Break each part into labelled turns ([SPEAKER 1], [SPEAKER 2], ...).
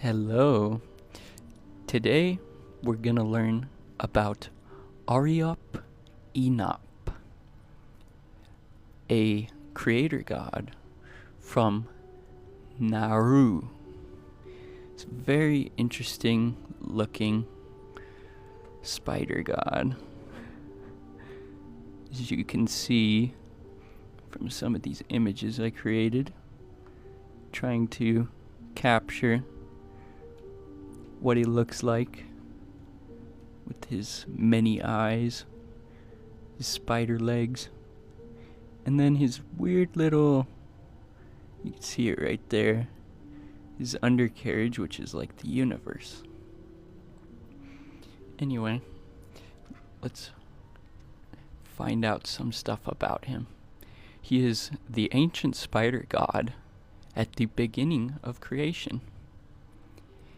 [SPEAKER 1] Hello. Today we're gonna learn about Areop-Enap, a creator god from Nauru. It's a very interesting looking spider god. As you can see from some of these images I created, trying to capture what he looks like with his many eyes, his spider legs, and then his weird little, you can see it right there, his undercarriage, which is like the universe. Anyway, let's find out some stuff about him. He is the ancient spider god at the beginning of creation.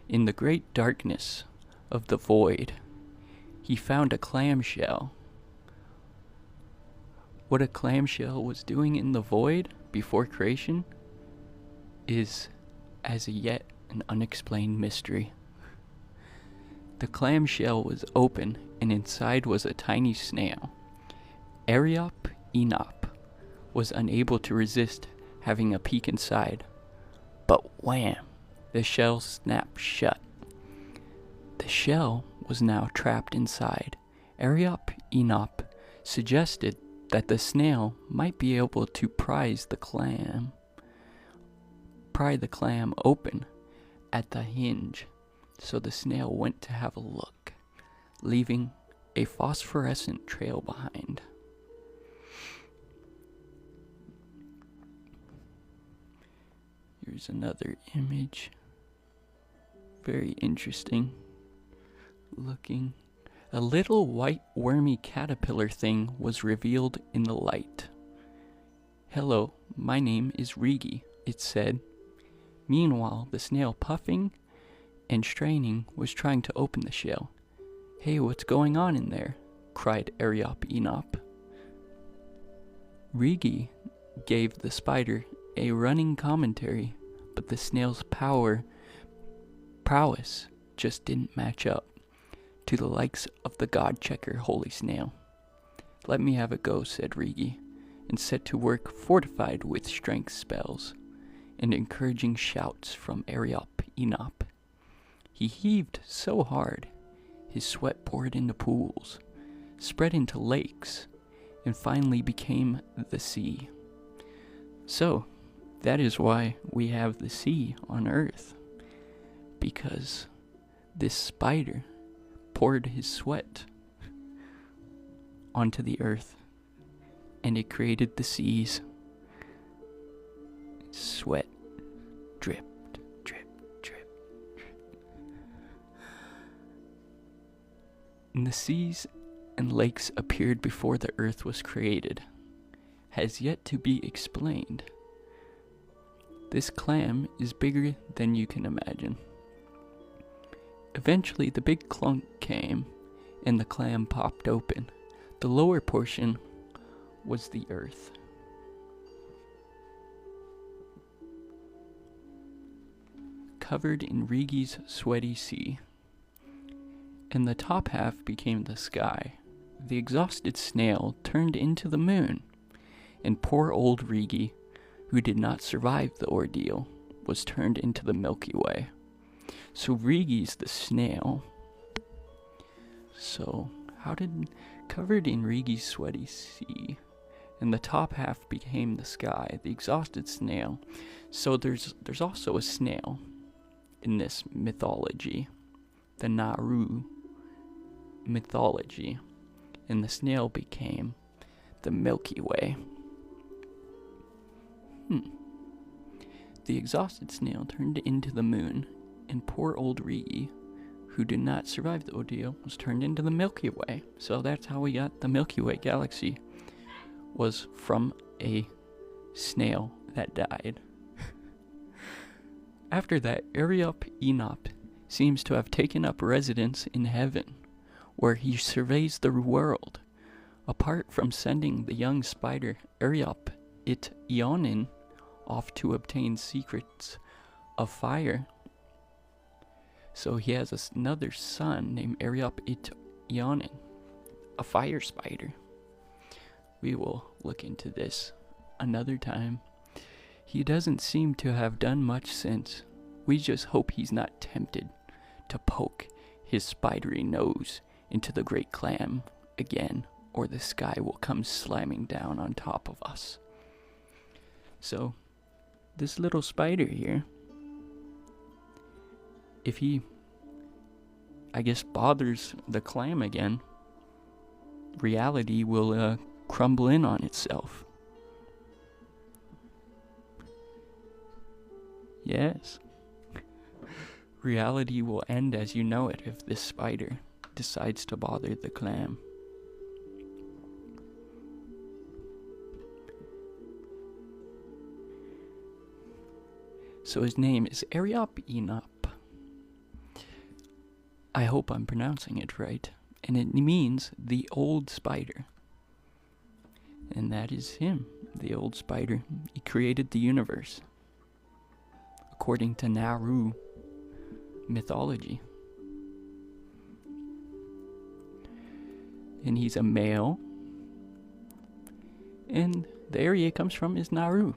[SPEAKER 1] In the great darkness of the void, he found a clamshell. What a clamshell was doing in the void before creation is as yet an unexplained mystery. The clamshell was open, and inside was a tiny snail. Areop-Enap was unable to resist having a peek inside, but wham! The shell snapped shut. The shell was now trapped inside. Areop-Enap suggested that the snail might be able to pry the clam open at the hinge, so the snail went to have a look, leaving a phosphorescent trail behind. Here's another image. Very interesting looking. A little white wormy caterpillar thing was revealed in the light. "Hello, my name is Rigi," it said. Meanwhile, the snail, puffing and straining, was trying to open the shell. "Hey, what's going on in there?" cried Areop-Enap. Rigi gave the spider a running commentary, but the snail's prowess just didn't match up to the likes of the god-checker holy snail. "Let me have a go," said Rigi, and set to work, fortified with strength spells and encouraging shouts from Areop-Enap. He heaved so hard, his sweat poured into pools, spread into lakes, and finally became the sea. So, that is why we have the sea on Earth, because this spider poured his sweat onto the earth, and it created the seas. Sweat dripped, drip, drip. And the seas and lakes appeared before the earth was created, has yet to be explained. This clam is bigger than you can imagine. Eventually, the big clunk came, and the clam popped open. The lower portion was the earth. Covered in Rigi's sweaty sea. And the top half became the sky. The exhausted snail turned into the moon, and poor old Rigi, who did not survive the ordeal, was turned into the Milky Way. So Rigi's the snail. So, covered in Rigi's sweaty sea, and the top half became the sky, the exhausted snail. So there's also a snail in this mythology, the Nauru mythology, and the snail became the Milky Way. The exhausted snail turned into the moon, and poor old Rigi, who did not survive the ordeal, was turned into the Milky Way. So that's how we got the Milky Way galaxy, was from a snail that died. After that, Areop-Enap seems to have taken up residence in heaven, where he surveys the world. Apart from sending the young spider Areop-Enap off to obtain secrets of fire, So he has another son named Areop-Enap, a fire spider. We will look into this another time. He doesn't seem to have done much since. We just hope he's not tempted to poke his spidery nose into the great clam again, or the sky will come slamming down on top of us. So, this little spider here, if he, I guess, bothers the clam again, reality will crumble in on itself. Yes. Reality will end as you know it if this spider decides to bother the clam. So his name is Areop-Enap. I hope I'm pronouncing it right. And it means the old spider. And that is him, the old spider. He created the universe, according to Nauru mythology. And he's a male. And the area it comes from is Nauru,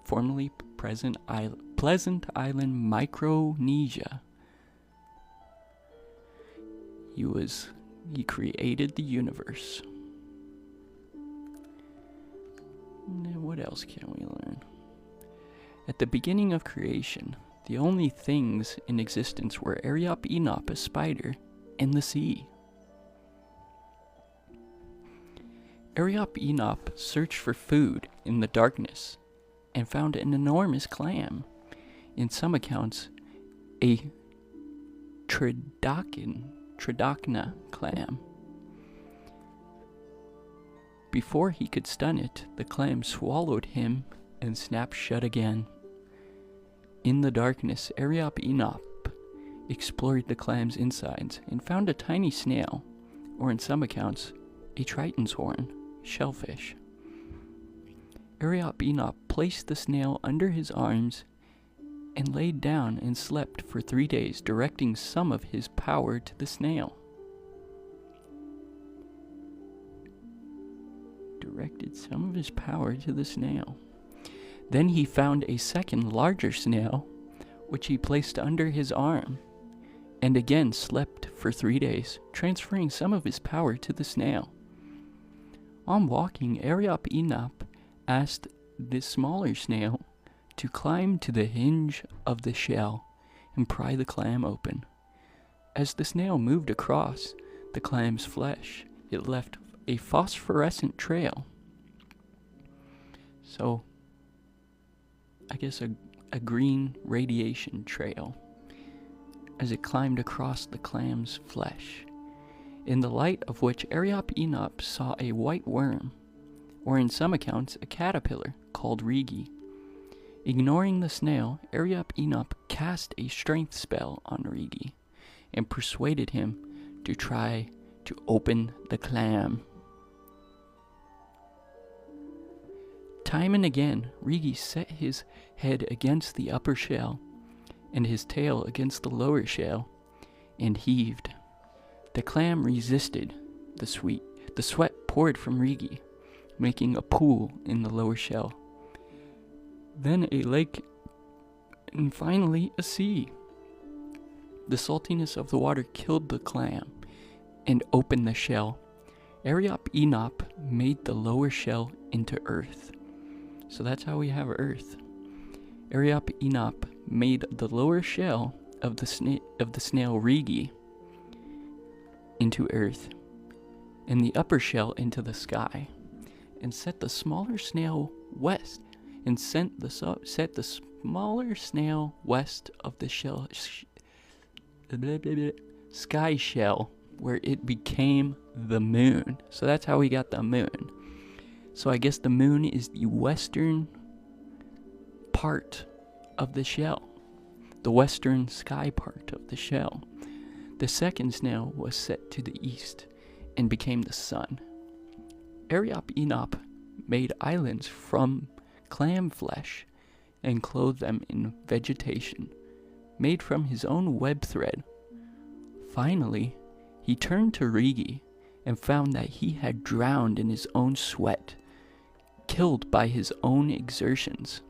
[SPEAKER 1] formerly Pleasant Island, Micronesia. He created the universe. Now, what else can we learn? At the beginning of creation, the only things in existence were Areop-Enap, a spider, and the sea. Areop-Enap searched for food in the darkness and found an enormous clam. In some accounts, a Tridacna clam. Before he could stun it, the clam swallowed him and snapped shut again. In the darkness, Areop-Enap explored the clam's insides and found a tiny snail, or in some accounts, a Triton's horn, shellfish. Areop-Enap placed the snail under his arms and laid down and slept for 3 days, directing some of his power to the snail. Then he found a second larger snail, which he placed under his arm, and again slept for 3 days, transferring some of his power to the snail. On walking, Areop-Enap asked the smaller snail to climb to the hinge of the shell and pry the clam open. As the snail moved across the clam's flesh, it left a phosphorescent trail. So, I guess a green radiation trail as it climbed across the clam's flesh, in the light of which Areop-Enap saw a white worm, or in some accounts a caterpillar, called Rigi. Ignoring the snail, Areop-Enap cast a strength spell on Rigi and persuaded him to try to open the clam. Time and again, Rigi set his head against the upper shell and his tail against the lower shell and heaved. The clam resisted the sweat poured from Rigi, making a pool in the lower shell. Then a lake, and finally a sea. The saltiness of the water killed the clam and opened the shell. Areop-Enap made the lower shell into earth. So that's how we have earth. Areop-Enap made the lower shell of the snail Rigi into earth, and the upper shell into the sky, and set the smaller snail west, and set the smaller snail west of the sky shell, where it became the moon. So that's how we got the moon. So I guess the moon is the western part of the shell, the western sky part of the shell. The second snail was set to the east and became the sun. Areop-Enap made islands from clam flesh and clothed them in vegetation, made from his own web thread Finally, he turned to Rigi and found that he had drowned in his own sweat, killed by his own exertions.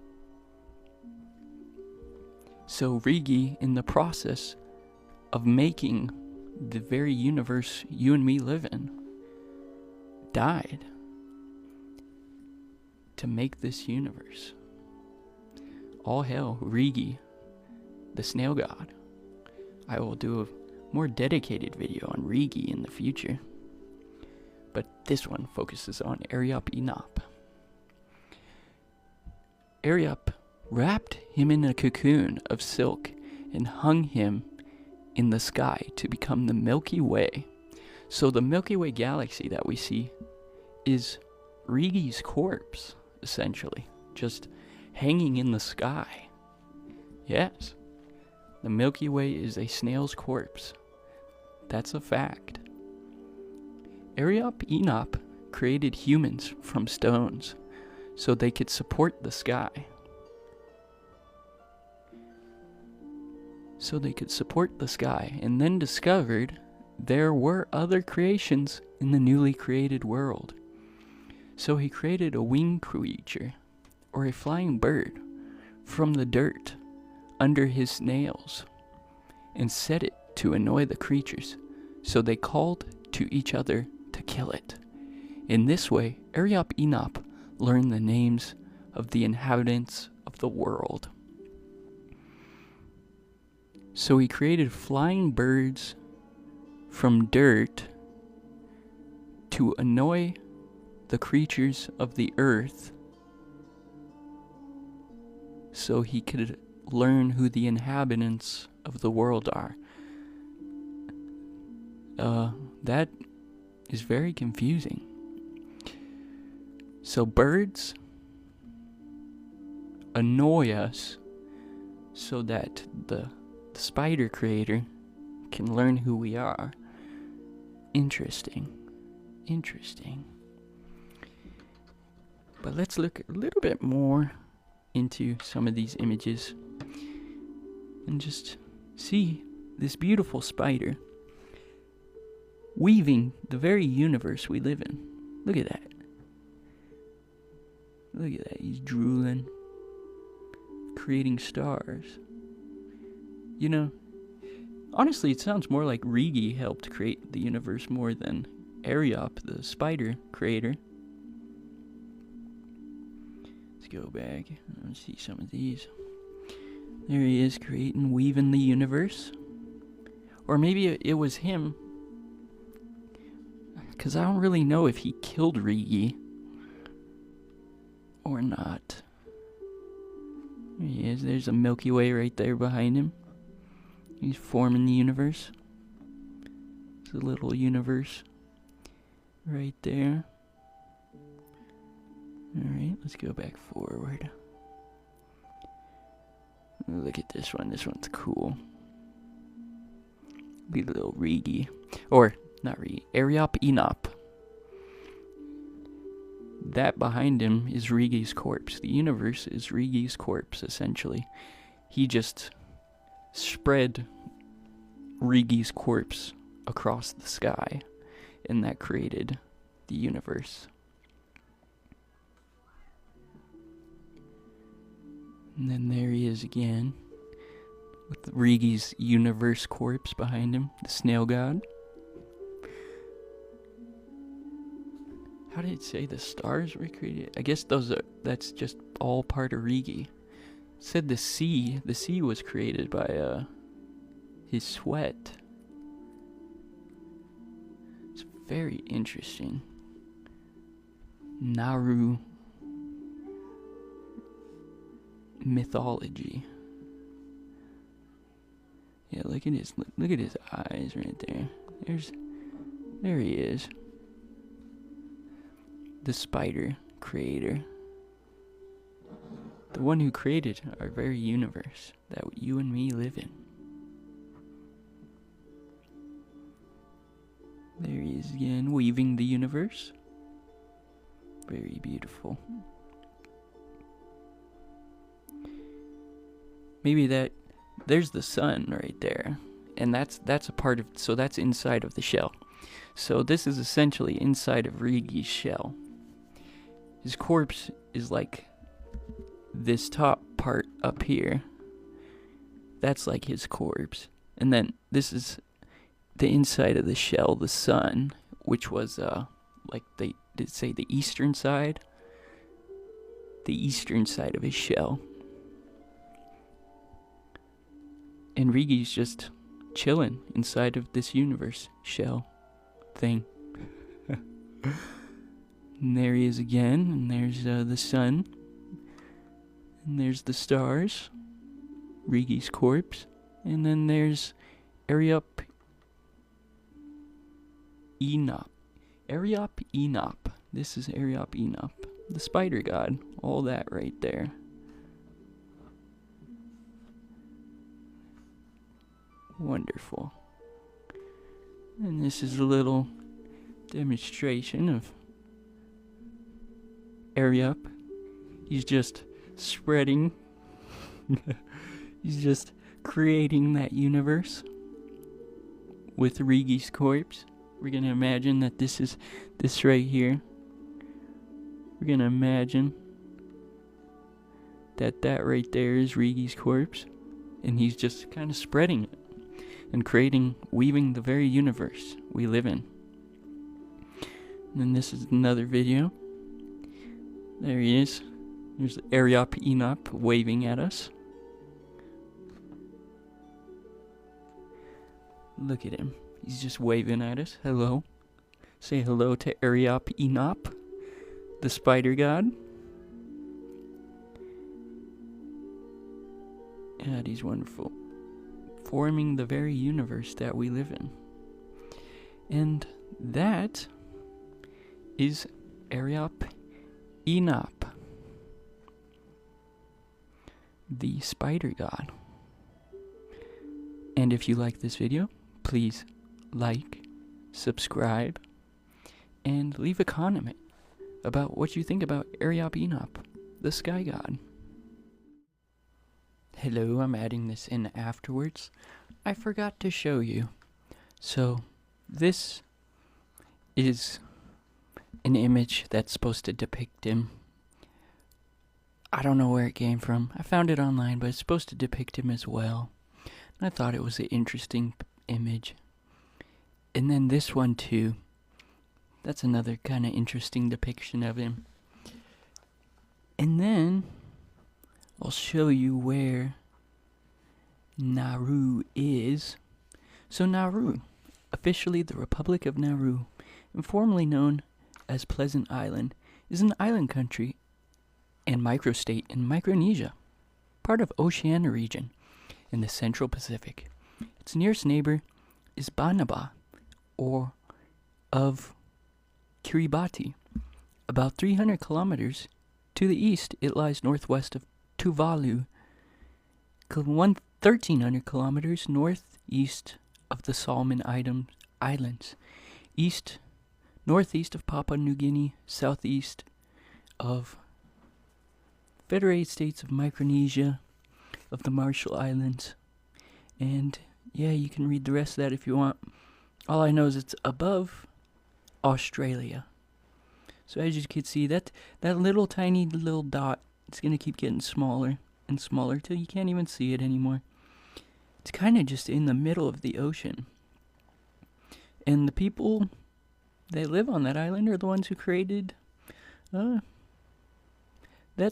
[SPEAKER 1] So Rigi, in the process of making the very universe you and me live in, died to make this universe. All hail Rigi, the snail god. I will do a more dedicated video on Rigi in the future, but this one focuses on Areop-Enap. Areop wrapped him in a cocoon of silk and hung him in the sky to become the Milky Way. So the Milky Way galaxy that we see is Rigi's corpse, essentially, just hanging in the sky. Yes, the Milky Way is a snail's corpse. That's a fact. Areop-Enap created humans from stones so they could support the sky. And then discovered there were other creations in the newly created world. So he created a winged creature, or a flying bird, from the dirt under his nails, and set it to annoy the creatures, so they called to each other to kill it. In this way, Areop-Enap learned the names of the inhabitants of the world. So he created flying birds from dirt to annoy the creatures of the earth, so he could learn who the inhabitants of the world are. That is very confusing. So birds annoy us so that the spider creator can learn who we are. Interesting. But let's look a little bit more into some of these images and just see this beautiful spider weaving the very universe we live in. Look at that. He's drooling, creating stars. You know, honestly, it sounds more like Rigi helped create the universe more than Areop, the spider creator. Let's go back and see some of these. There he is, weaving the universe. Or maybe it was him, because I don't really know if he killed Rigi or not. There he is. There's a Milky Way right there behind him. He's forming the universe. It's a little universe right there. Alright, let's go back forward. Look at this one. This one's cool. Be a little Rigi. Or, not Rigi. Areop-Enap. That behind him is Rigi's corpse. The universe is Rigi's corpse, essentially. He just spread Rigi's corpse across the sky, and that created the universe. And then there he is again, with Rigi's universe corpse behind him, the snail god. How did it say the stars were created? I guess that's just all part of Rigi. It said the sea was created by his sweat. It's very interesting. Nauru mythology. Yeah, look at his eyes right there. There he is. The spider creator. The one who created our very universe that you and me live in. There he is again, weaving the universe. Very beautiful. Maybe there's the sun right there. and that's a part of, so that's inside of the shell. So this is essentially inside of Rigi's shell. His corpse is like this top part up here. That's like his corpse. And then this is the inside of the shell, the sun, which was like they did say the eastern side. The eastern side of his shell. And Rigi's just chilling inside of this universe shell thing. And there he is again, and there's the sun, and there's the stars, Rigi's corpse, and then there's Areop-Enap. Areop-Enap. This is Areop-Enap, the spider god, all that right there. Wonderful. And this is a little demonstration of Areop. He's just spreading. He's just creating that universe with Rigi's corpse. We're gonna imagine that this is this right here. We're gonna imagine that that right there is Rigi's corpse, and he's just kind of spreading it and creating, weaving the very universe we live in. And then this is another video. There he is. There's Areop-Enap waving at us. Look at him. He's just waving at us. Hello. Say hello to Areop-Enap, the spider god. God, he's wonderful. Forming the very universe that we live in. And that is Areop-Enap, the spider god. And if you like this video, please like, subscribe, and leave a comment about what you think about Areop-Enap, the sky god. Hello, I'm adding this in afterwards. I forgot to show you. So, this is an image that's supposed to depict him. I don't know where it came from. I found it online, but it's supposed to depict him as well. And I thought it was an interesting image. And then this one too. That's another kind of interesting depiction of him. And then I'll show you where Nauru is. So Nauru, officially the Republic of Nauru, and formerly known as Pleasant Island, is an island country and microstate in Micronesia, part of Oceania region in the Central Pacific. Its nearest neighbor is Banaba, or of Kiribati. About 300 kilometers to the east, it lies northwest of Tuvalu, 1,300 kilometers northeast of the Solomon Islands, northeast of Papua New Guinea, southeast of Federated States of Micronesia, of the Marshall Islands, and yeah, you can read the rest of that if you want. All I know is it's above Australia. So as you can see, that little tiny little dot, it's gonna keep getting smaller and smaller till you can't even see it anymore. It's kind of just in the middle of the ocean. And the people that live on that island are the ones who created that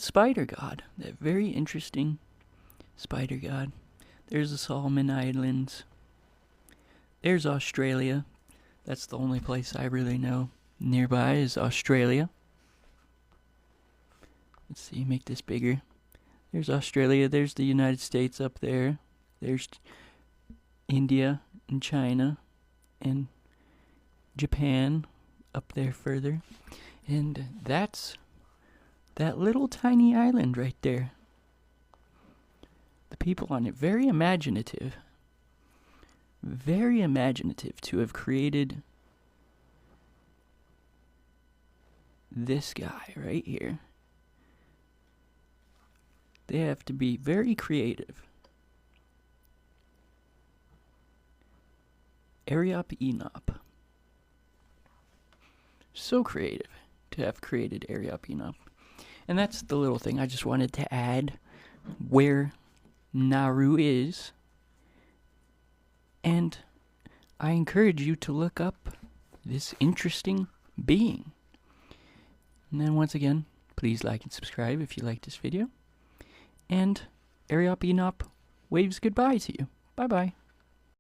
[SPEAKER 1] spider god, that very interesting spider god. There's the Solomon Islands. There's Australia. That's the only place I really know. Nearby is Australia. Let's see, make this bigger. There's Australia. There's the United States up there. There's India and China and Japan up there further. And that's that little tiny island right there. The people on it, very imaginative to have created this guy right here. They have to be very creative. Areop-Enap. So creative to have created Areop-Enap. And that's the little thing I just wanted to add, where Nauru is. And I encourage you to look up this interesting being. And then once again, please like and subscribe if you like this video. And Areop-Enap waves goodbye to you. Bye-bye.